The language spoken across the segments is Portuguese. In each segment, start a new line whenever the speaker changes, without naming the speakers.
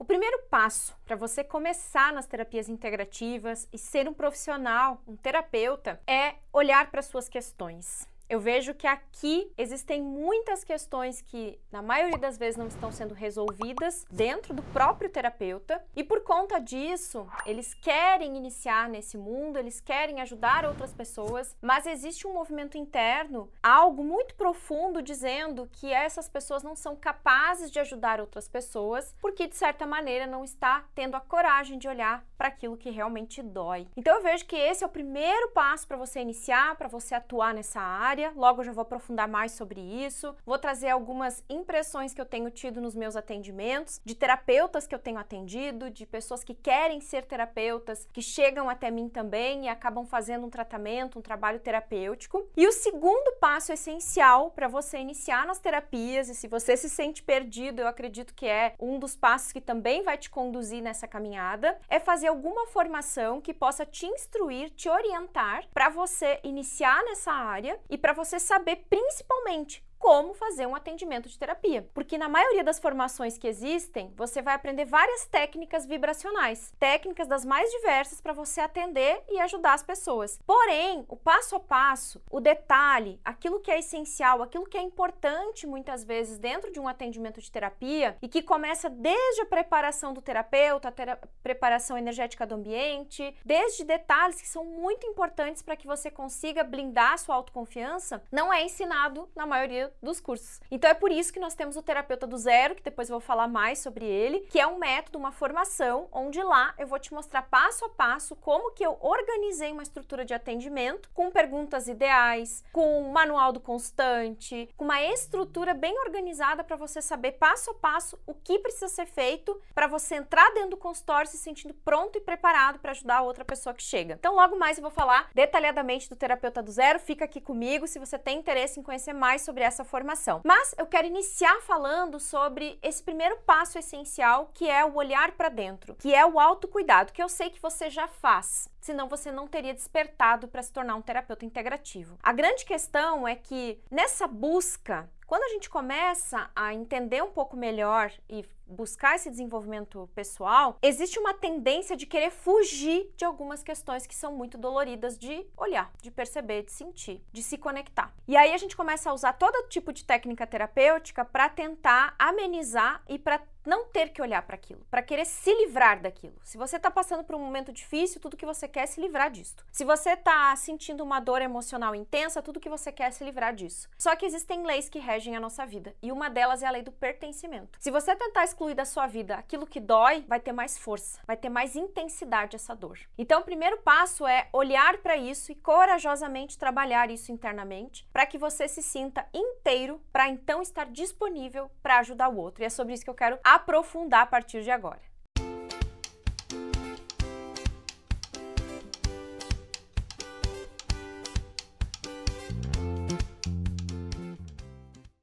primeiro passo para você começar nas terapias integrativas e ser um profissional, um terapeuta, é olhar para suas questões. Eu vejo que aqui existem muitas questões que, na maioria das vezes, não estão sendo resolvidas dentro do próprio terapeuta e, por conta disso, eles querem iniciar nesse mundo, eles querem ajudar outras pessoas, mas existe um movimento interno, algo muito profundo, dizendo que essas pessoas não são capazes de ajudar outras pessoas porque, de certa maneira, não está tendo a coragem de olhar para aquilo que realmente dói. Então, eu vejo que esse é o primeiro passo para você iniciar, para você atuar nessa área. Logo eu já vou aprofundar mais sobre isso, vou trazer algumas impressões que eu tenho tido nos meus atendimentos, de terapeutas que eu tenho atendido, de pessoas que querem ser terapeutas, que chegam até mim também e acabam fazendo um tratamento, um trabalho terapêutico. E o segundo passo essencial para você iniciar nas terapias, e se você se sente perdido, eu acredito que é um dos passos que também vai te conduzir nessa caminhada, é fazer alguma formação que possa te instruir, te orientar para você iniciar nessa área e para você saber principalmente como fazer um atendimento de terapia. Porque na maioria das formações que existem, você vai aprender várias técnicas vibracionais, técnicas das mais diversas para você atender e ajudar as pessoas. Porém, o passo a passo, o detalhe, aquilo que é essencial, aquilo que é importante muitas vezes dentro de um atendimento de terapia e que começa desde a preparação do terapeuta, a preparação energética do ambiente, desde detalhes que são muito importantes para que você consiga blindar a sua autoconfiança, não é ensinado na maioria dos cursos. Então é por isso que nós temos o Terapeuta do Zero, que depois eu vou falar mais sobre ele, que é um método, uma formação, onde lá eu vou te mostrar passo a passo como que eu organizei uma estrutura de atendimento com perguntas ideais, com um manual do constante, com uma estrutura bem organizada para você saber passo a passo o que precisa ser feito para você entrar dentro do consultório se sentindo pronto e preparado para ajudar a outra pessoa que chega. Então logo mais eu vou falar detalhadamente do Terapeuta do Zero, fica aqui comigo se você tem interesse em conhecer mais sobre essa formação. Mas eu quero iniciar falando sobre esse primeiro passo essencial, que é o olhar para dentro, que é o autocuidado, que eu sei que você já faz, senão você não teria despertado para se tornar um terapeuta integrativo. A grande questão é que nessa busca, quando a gente começa a entender um pouco melhor e buscar esse desenvolvimento pessoal, existe uma tendência de querer fugir de algumas questões que são muito doloridas de olhar, de perceber, de sentir, de se conectar. E aí a gente começa a usar todo tipo de técnica terapêutica para tentar amenizar e para não ter que olhar para aquilo, para querer se livrar daquilo. Se você está passando por um momento difícil, tudo que você quer é se livrar disso. Se você está sentindo uma dor emocional intensa, tudo que você quer é se livrar disso. Só que existem leis que regem a nossa vida, e uma delas é a lei do pertencimento. Se você tentar excluir da sua vida aquilo que dói, vai ter mais força, vai ter mais intensidade essa dor. Então, o primeiro passo é olhar para isso e corajosamente trabalhar isso internamente, para que você se sinta inteiro, para então estar disponível para ajudar o outro. E é sobre isso que eu quero aprofundar a partir de agora.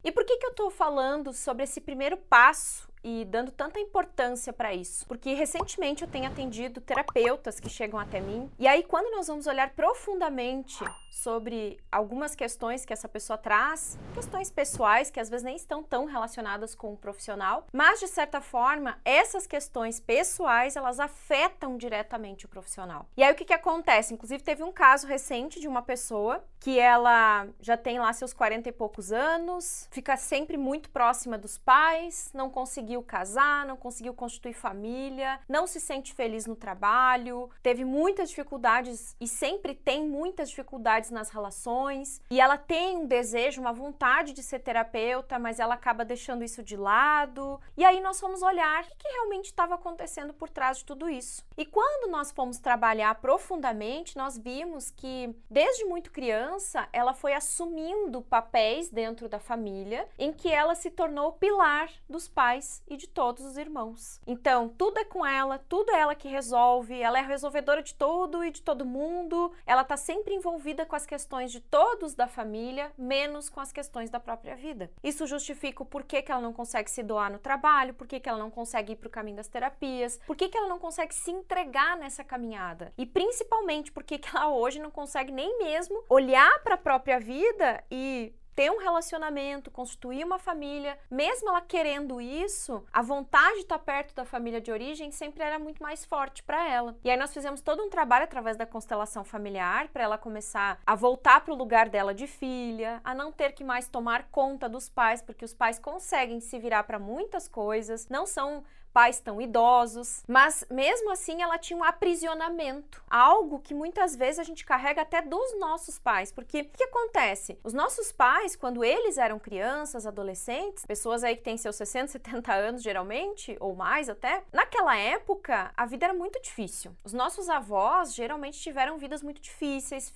E por que eu estou falando sobre esse primeiro passo e dando tanta importância para isso? Porque recentemente eu tenho atendido terapeutas que chegam até mim, e aí quando nós vamos olhar profundamente sobre algumas questões que essa pessoa traz, questões pessoais que às vezes nem estão tão relacionadas com o profissional, mas de certa forma essas questões pessoais elas afetam diretamente o profissional. E aí o que acontece? Inclusive teve um caso recente de uma pessoa que ela já tem lá seus 40 e poucos anos, fica sempre muito próxima dos pais, não conseguiu casar, não conseguiu constituir família, não se sente feliz no trabalho, teve muitas dificuldades e sempre tem muitas dificuldades nas relações, e ela tem um desejo, uma vontade de ser terapeuta, mas ela acaba deixando isso de lado. E aí nós fomos olhar o que realmente estava acontecendo por trás de tudo isso. E quando nós fomos trabalhar profundamente, nós vimos que desde muito criança ela foi assumindo papéis dentro da família em que ela se tornou o pilar dos pais e de todos os irmãos. Então, tudo é com ela, tudo é ela que resolve, ela é a resolvedora de tudo e de todo mundo, ela tá sempre envolvida com as questões de todos da família, menos com as questões da própria vida. Isso justifica o porquê que ela não consegue se doar no trabalho, porquê que ela não consegue ir para o caminho das terapias, porquê que ela não consegue se entregar nessa caminhada e principalmente porquê que ela hoje não consegue nem mesmo olhar para a própria vida e ter um relacionamento, constituir uma família, mesmo ela querendo isso, a vontade de estar perto da família de origem sempre era muito mais forte para ela. E aí nós fizemos todo um trabalho através da constelação familiar para ela começar a voltar para o lugar dela de filha, a não ter que mais tomar conta dos pais, porque os pais conseguem se virar para muitas coisas, não são pais tão idosos, mas mesmo assim ela tinha um aprisionamento, algo que muitas vezes a gente carrega até dos nossos pais, porque o que acontece? Os nossos pais, quando eles eram crianças, adolescentes, pessoas aí que têm seus 60, 70 anos geralmente, ou mais até, naquela época a vida era muito difícil. Os nossos avós geralmente tiveram vidas muito difíceis,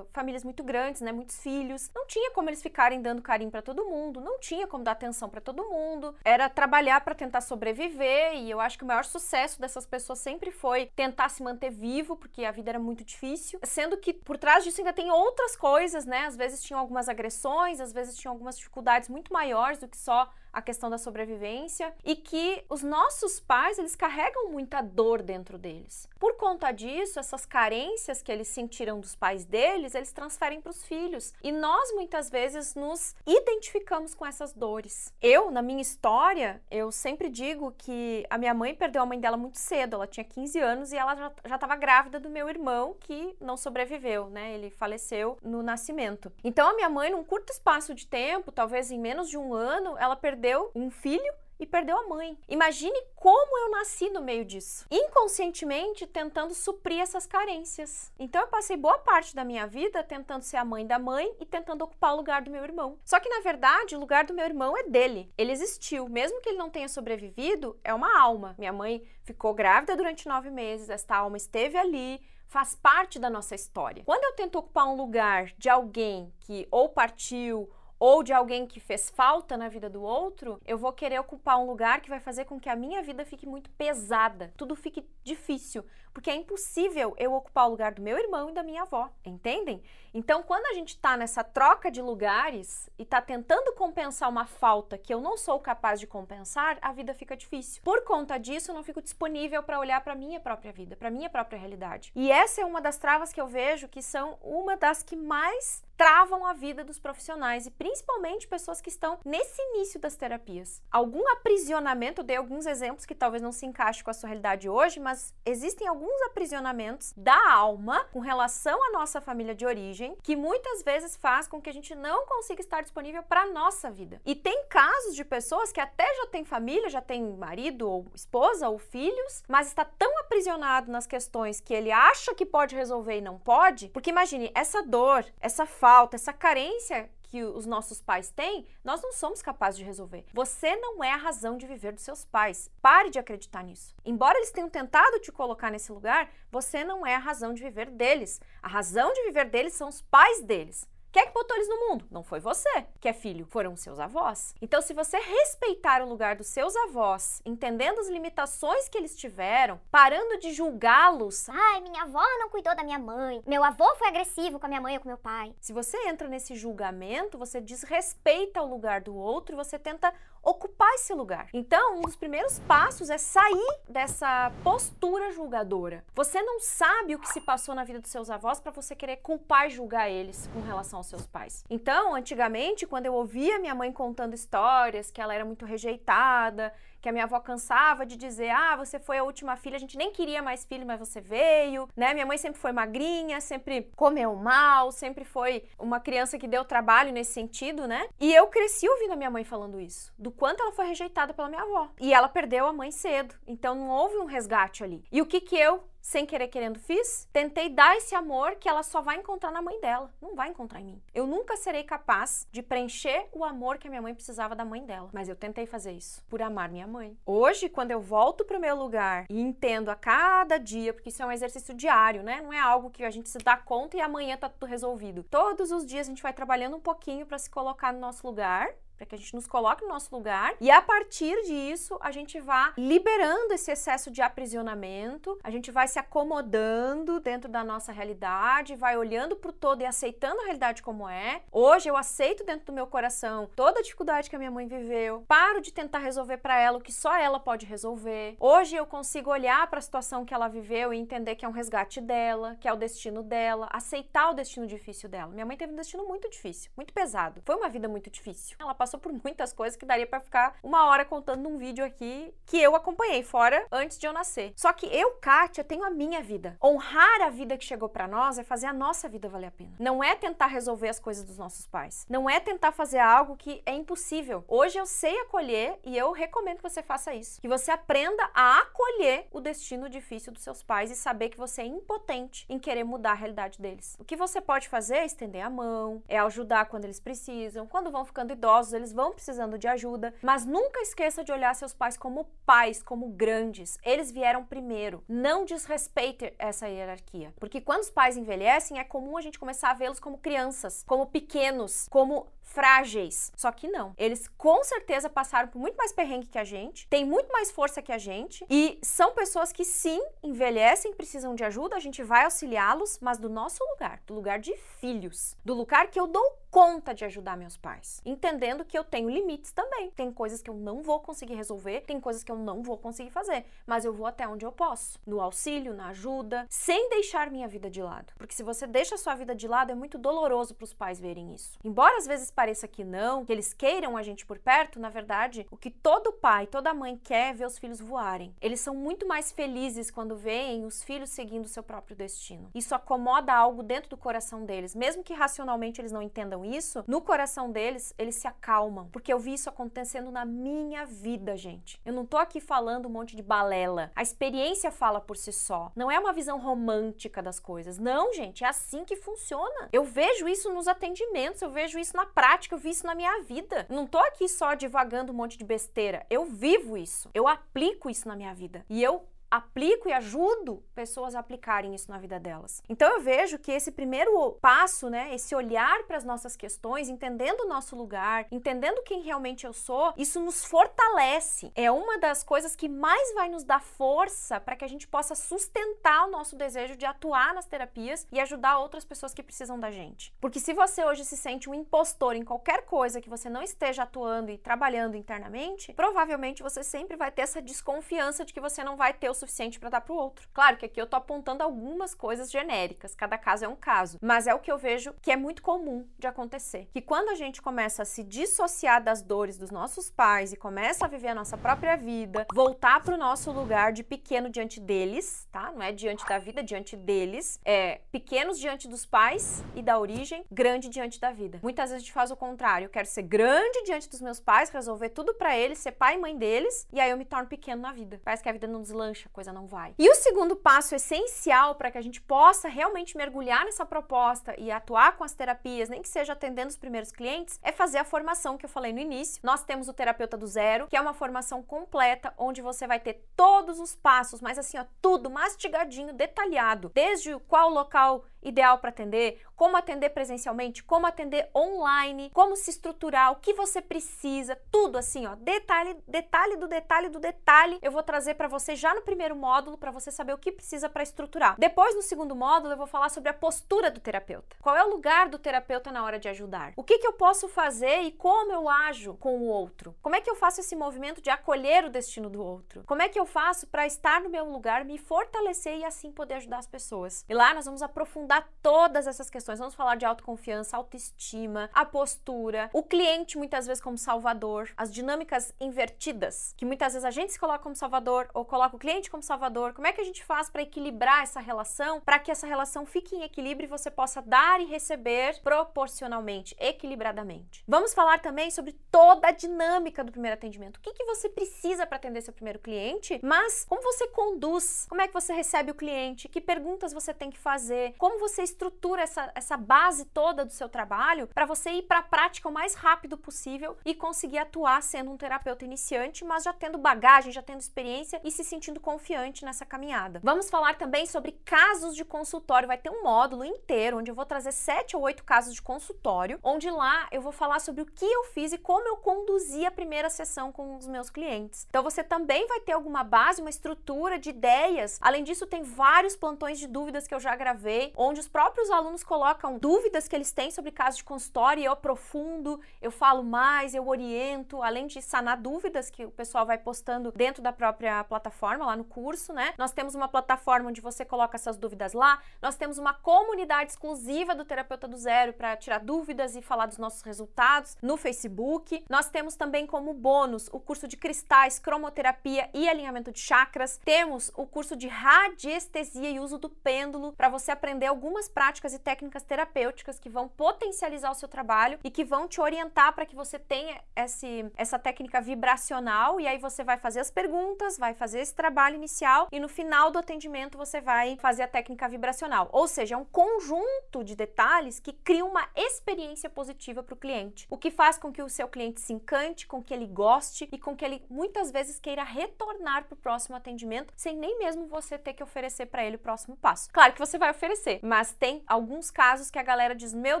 famílias muito grandes, né, muitos filhos, não tinha como eles ficarem dando carinho para todo mundo, não tinha como dar atenção para todo mundo, era trabalhar para tentar sobreviver. E eu acho que o maior sucesso dessas pessoas sempre foi tentar se manter vivo, porque a vida era muito difícil, sendo que por trás disso ainda tem outras coisas, né? Às vezes tinham algumas agressões, às vezes tinham algumas dificuldades muito maiores do que só a questão da sobrevivência, e que os nossos pais, eles carregam muita dor dentro deles. Por conta disso, essas carências que eles sentiram dos pais deles, eles transferem para os filhos. E nós, muitas vezes, nos identificamos com essas dores. Eu, na minha história, eu sempre digo que a minha mãe perdeu a mãe dela muito cedo, ela tinha 15 anos e ela já estava grávida do meu irmão, que não sobreviveu, né? Ele faleceu no nascimento. Então, a minha mãe, num curto espaço de tempo, talvez em menos de um ano, ela perdeu um filho e perdeu a mãe. Imagine como eu nasci no meio disso. Inconscientemente tentando suprir essas carências. Então eu passei boa parte da minha vida tentando ser a mãe da mãe e tentando ocupar o lugar do meu irmão. Só que na verdade o lugar do meu irmão é dele. Ele existiu. Mesmo que ele não tenha sobrevivido, é uma alma. Minha mãe ficou grávida durante 9 meses, esta alma esteve ali, faz parte da nossa história. Quando eu tento ocupar um lugar de alguém que ou partiu ou de alguém que fez falta na vida do outro, eu vou querer ocupar um lugar que vai fazer com que a minha vida fique muito pesada, tudo fique difícil, porque é impossível eu ocupar o lugar do meu irmão e da minha avó, entendem? Então, quando a gente tá nessa troca de lugares e tá tentando compensar uma falta que eu não sou capaz de compensar, a vida fica difícil. Por conta disso, eu não fico disponível para olhar para minha própria vida, para minha própria realidade. E essa é uma das travas que eu vejo que são uma das que mais travam a vida dos profissionais e principalmente pessoas que estão nesse início das terapias. Algum aprisionamento, eu dei alguns exemplos que talvez não se encaixe com a sua realidade hoje, mas existem alguns aprisionamentos da alma com relação à nossa família de origem que muitas vezes faz com que a gente não consiga estar disponível para a nossa vida. E tem casos de pessoas que até já têm família, já têm marido ou esposa ou filhos, mas está tão aprisionado nas questões que ele acha que pode resolver e não pode, porque imagine, essa dor, essa falta, essa carência que os nossos pais têm, nós não somos capazes de resolver. Você não é a razão de viver dos seus pais. Pare de acreditar nisso. Embora eles tenham tentado te colocar nesse lugar, você não é a razão de viver deles. A razão de viver deles são os pais deles. Quem é que botou eles no mundo? Não foi você, que é filho, foram os seus avós. Então, se você respeitar o lugar dos seus avós, entendendo as limitações que eles tiveram, parando de julgá-los.
Ai, minha avó não cuidou da minha mãe. Meu avô foi agressivo com a minha mãe ou com meu pai.
Se você entra nesse julgamento, você desrespeita o lugar do outro e você tenta ocupar esse lugar. Então, um dos primeiros passos é sair dessa postura julgadora. Você não sabe o que se passou na vida dos seus avós para você querer culpar e julgar eles com relação aos seus pais. Então, antigamente, quando eu ouvia minha mãe contando histórias, que ela era muito rejeitada, que a minha avó cansava de dizer, você foi a última filha, a gente nem queria mais filho, mas você veio, né? Minha mãe sempre foi magrinha, sempre comeu mal, sempre foi uma criança que deu trabalho nesse sentido, né? E eu cresci ouvindo a minha mãe falando isso, do quanto ela foi rejeitada pela minha avó. E ela perdeu a mãe cedo, então não houve um resgate ali. E o que eu, sem querer querendo, fiz? Tentei dar esse amor que ela só vai encontrar na mãe dela, não vai encontrar em mim. Eu nunca serei capaz de preencher o amor que a minha mãe precisava da mãe dela, mas eu tentei fazer isso por amar minha mãe. Hoje, quando eu volto pro meu lugar e entendo a cada dia, porque isso é um exercício diário, né? Não é algo que a gente se dá conta e amanhã tá tudo resolvido. Todos os dias a gente vai trabalhando um pouquinho para se colocar no nosso lugar para que a gente nos coloque no nosso lugar e a partir disso a gente vá liberando esse excesso de aprisionamento, a gente vai se acomodando dentro da nossa realidade, vai olhando para o todo e aceitando a realidade como é. Hoje eu aceito dentro do meu coração toda a dificuldade que a minha mãe viveu, paro de tentar resolver para ela o que só ela pode resolver. Hoje eu consigo olhar para a situação que ela viveu e entender que é um resgate dela, que é o destino dela, aceitar o destino difícil dela. Minha mãe teve um destino muito difícil, muito pesado. Foi uma vida muito difícil. Ela passou por muitas coisas que daria para ficar uma hora contando num vídeo aqui que eu acompanhei, fora antes de eu nascer. Só que eu, Kátia, tenho a minha vida. Honrar a vida que chegou para nós é fazer a nossa vida valer a pena. Não é tentar resolver as coisas dos nossos pais. Não é tentar fazer algo que é impossível. Hoje eu sei acolher e eu recomendo que você faça isso. Que você aprenda a acolher o destino difícil dos seus pais e saber que você é impotente em querer mudar a realidade deles. O que você pode fazer é estender a mão, é ajudar quando eles precisam. Quando vão ficando idosos, eles vão precisando de ajuda. Mas nunca esqueça de olhar seus pais, como grandes. Eles vieram primeiro. Não desrespeite essa hierarquia. Porque quando os pais envelhecem, é comum a gente começar a vê-los como crianças, como pequenos, como frágeis. Só que não. Eles com certeza passaram por muito mais perrengue que a gente, têm muito mais força que a gente e são pessoas que sim, envelhecem, precisam de ajuda, a gente vai auxiliá-los, mas do nosso lugar, do lugar de filhos, do lugar que eu dou conta de ajudar meus pais, entendendo que eu tenho limites também. Tem coisas que eu não vou conseguir resolver, tem coisas que eu não vou conseguir fazer, mas eu vou até onde eu posso, no auxílio, na ajuda, sem deixar minha vida de lado. Porque se você deixa a sua vida de lado, é muito doloroso para os pais verem isso. Embora às vezes pareça que não, que eles queiram a gente por perto, na verdade, o que todo pai, toda mãe quer é ver os filhos voarem. Eles são muito mais felizes quando veem os filhos seguindo o seu próprio destino. Isso acomoda algo dentro do coração deles, mesmo que racionalmente eles não entendam isso, no coração deles, eles se acalmam, porque eu vi isso acontecendo na minha vida, gente. Eu não tô aqui falando um monte de balela. A experiência fala por si só. Não é uma visão romântica das coisas. Não, gente, é assim que funciona. Eu vejo isso nos atendimentos, eu vejo isso na prática, eu vi isso na minha vida. Não tô aqui só divagando um monte de besteira. Eu vivo isso. Eu aplico isso na minha vida. E eu aplico e ajudo pessoas a aplicarem isso na vida delas. Então eu vejo que esse primeiro passo, né, esse olhar para as nossas questões, entendendo o nosso lugar, entendendo quem realmente eu sou, isso nos fortalece. É uma das coisas que mais vai nos dar força para que a gente possa sustentar o nosso desejo de atuar nas terapias e ajudar outras pessoas que precisam da gente. Porque se você hoje se sente um impostor em qualquer coisa que você não esteja atuando e trabalhando internamente, provavelmente você sempre vai ter essa desconfiança de que você não vai ter o suficiente para dar para o outro. Claro que aqui eu tô apontando algumas coisas genéricas, cada caso é um caso, mas é o que eu vejo que é muito comum de acontecer. Que quando a gente começa a se dissociar das dores dos nossos pais e começa a viver a nossa própria vida, voltar para o nosso lugar de pequeno diante deles, tá? Não é diante da vida, diante deles. É pequenos diante dos pais e da origem, grande diante da vida. Muitas vezes a gente faz o contrário. Eu quero ser grande diante dos meus pais, resolver tudo para eles, ser pai e mãe deles, e aí eu me torno pequeno na vida. Parece que a vida não deslancha, a coisa não vai. E o segundo passo essencial para que a gente possa realmente mergulhar nessa proposta e atuar com as terapias, nem que seja atendendo os primeiros clientes, é fazer a formação que eu falei no início. Nós temos o Terapeuta do Zero, que é uma formação completa, onde você vai ter todos os passos, mas assim, ó, tudo mastigadinho, detalhado, desde qual local ideal para atender, como atender presencialmente, como atender online, como se estruturar, o que você precisa, tudo assim, ó, detalhe, detalhe do detalhe do detalhe, eu vou trazer para você já no primeiro módulo, para você saber o que precisa para estruturar. Depois, no segundo módulo, eu vou falar sobre a postura do terapeuta. Qual é o lugar do terapeuta na hora de ajudar? O que eu posso fazer e como eu ajo com o outro? Como é que eu faço esse movimento de acolher o destino do outro? Como é que eu faço para estar no meu lugar, me fortalecer e assim poder ajudar as pessoas? E lá nós vamos aprofundar todas essas questões. Vamos falar de autoconfiança, autoestima, a postura, o cliente muitas vezes como salvador, as dinâmicas invertidas, que muitas vezes a gente se coloca como salvador ou coloca o cliente como salvador. Como é que a gente faz para equilibrar essa relação, para que essa relação fique em equilíbrio e você possa dar e receber proporcionalmente, equilibradamente? Vamos falar também sobre toda a dinâmica do primeiro atendimento. O que você precisa para atender seu primeiro cliente, mas como você conduz, como é que você recebe o cliente, que perguntas você tem que fazer, como como você estrutura essa base toda do seu trabalho para você ir para a prática o mais rápido possível e conseguir atuar sendo um terapeuta iniciante, mas já tendo bagagem, já tendo experiência e se sentindo confiante nessa caminhada. Vamos falar também sobre casos de consultório. Vai ter um módulo inteiro onde eu vou trazer 7 ou 8 casos de consultório, onde lá eu vou falar sobre o que eu fiz e como eu conduzi a primeira sessão com os meus clientes. Então você também vai ter alguma base, uma estrutura de ideias. Além disso, tem vários plantões de dúvidas que eu já gravei, onde os próprios alunos colocam dúvidas que eles têm sobre casos de consultório e eu aprofundo, eu falo mais, eu oriento, além de sanar dúvidas que o pessoal vai postando dentro da própria plataforma, lá no curso, né? Nós temos uma plataforma onde você coloca essas dúvidas lá, nós temos uma comunidade exclusiva do Terapeuta do Zero para tirar dúvidas e falar dos nossos resultados no Facebook. Nós temos também como bônus o curso de cristais, cromoterapia e alinhamento de chakras. Temos o curso de radiestesia e uso do pêndulo para você aprender algumas práticas e técnicas terapêuticas que vão potencializar o seu trabalho e que vão te orientar para que você tenha essa técnica vibracional, e aí você vai fazer as perguntas, vai fazer esse trabalho inicial e no final do atendimento você vai fazer a técnica vibracional. Ou seja, é um conjunto de detalhes que cria uma experiência positiva para o cliente, o que faz com que o seu cliente se encante, com que ele goste e com que ele muitas vezes queira retornar para o próximo atendimento sem nem mesmo você ter que oferecer para ele o próximo passo. Claro que você vai oferecer, mas tem alguns casos que a galera diz, meu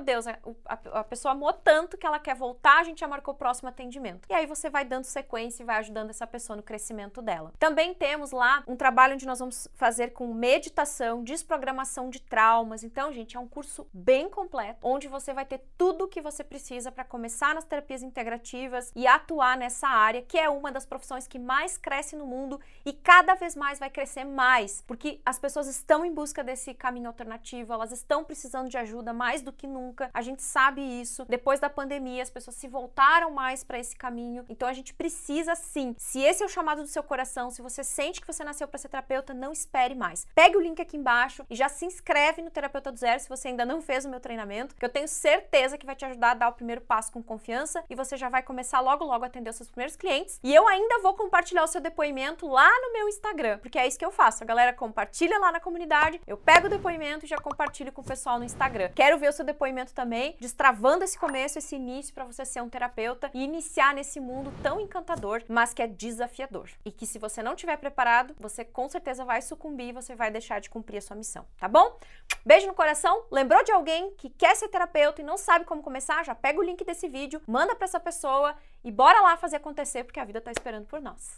Deus, a pessoa amou tanto que ela quer voltar, a gente já marcou o próximo atendimento. E aí você vai dando sequência e vai ajudando essa pessoa no crescimento dela. Também temos lá um trabalho onde nós vamos fazer com meditação, desprogramação de traumas. Então, gente, é um curso bem completo, onde você vai ter tudo o que você precisa para começar nas terapias integrativas e atuar nessa área, que é uma das profissões que mais cresce no mundo e cada vez mais vai crescer mais, porque as pessoas estão em busca desse caminho alternativo, elas estão precisando de ajuda mais do que nunca. A gente sabe isso. Depois da pandemia, as pessoas se voltaram mais para esse caminho. Então a gente precisa sim. Se esse é o chamado do seu coração, se você sente que você nasceu para ser terapeuta, não espere mais. Pegue o link aqui embaixo e já se inscreve no Terapeuta do Zero se você ainda não fez o meu treinamento, que eu tenho certeza que vai te ajudar a dar o primeiro passo com confiança e você já vai começar logo a atender os seus primeiros clientes. E eu ainda vou compartilhar o seu depoimento lá no meu Instagram, porque é isso que eu faço. A galera compartilha lá na comunidade, eu pego o depoimento e já compartilho com o pessoal no Instagram. Quero ver o seu depoimento também, destravando esse começo, esse início para você ser um terapeuta e iniciar nesse mundo tão encantador, mas que é desafiador. E que se você não estiver preparado, você com certeza vai sucumbir e você vai deixar de cumprir a sua missão, tá bom? Beijo no coração. Lembrou de alguém que quer ser terapeuta e não sabe como começar? Já pega o link desse vídeo, manda para essa pessoa e bora lá fazer acontecer, porque a vida tá esperando por nós.